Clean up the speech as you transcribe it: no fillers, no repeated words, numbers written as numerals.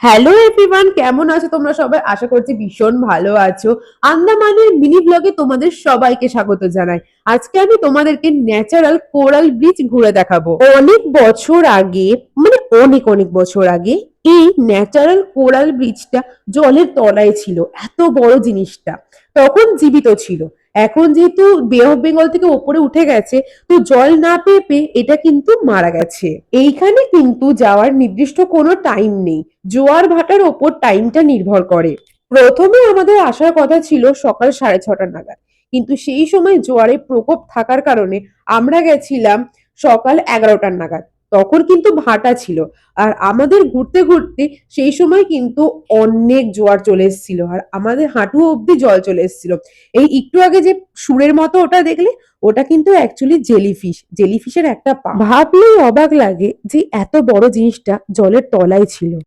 Hello everyone, কেমন আছো তোমরা সবাই? আশা করছি ভীষণ ভালো আছো। আন্দামানের মিনি ব্লগে তোমাদের সবাইকে স্বাগত জানাই। আজকে আমি তোমাদেরকে ন্যাচারাল কোরাল ব্রিজ ঘুরে দেখাবো। অনেক বছর আগে, মানে অনেক অনেক বছর আগে, এই ন্যাচারাল কোরাল ব্রিজটা জলের তলায় ছিল। এত বড় জিনিসটা তখন জীবিত ছিল। এখন যেহেতু বে অফ বেঙ্গল থেকে ওপরে উঠে গেছে, তো জল না পেয়ে পেয়ে এটা কিন্তু মারা গেছে। এইখানে কিন্তু যাওয়ার নির্দিষ্ট কোনো টাইম নেই, জোয়ার ভাটার ওপর টাইমটা নির্ভর করে। প্রথমে আমাদের আসার কথা ছিল সকাল 6:30 নাগাদ, কিন্তু সেই সময় জোয়ারের প্রকোপ থাকার কারণে আমরা গেছিলাম সকাল 11টা নাগাদ। তখন কিন্তু ভাটা ছিল, আর আমাদের ঘুরতে ঘুরতে সেই সময় কিন্তু অনেক জোয়ার চলে এসেছিল, আর আমাদের হাঁটু অব্দি জল চলে এসেছিল। এই একটু আগে যে সুরের মতো ওটা দেখলে, ওটা কিন্তু অ্যাকচুয়ালি জেলিফিশ, জেলিফিশের একটা পা। ভাবলেই অবাক লাগে যে এত বড় জিনিসটা জলের তলায় ছিল।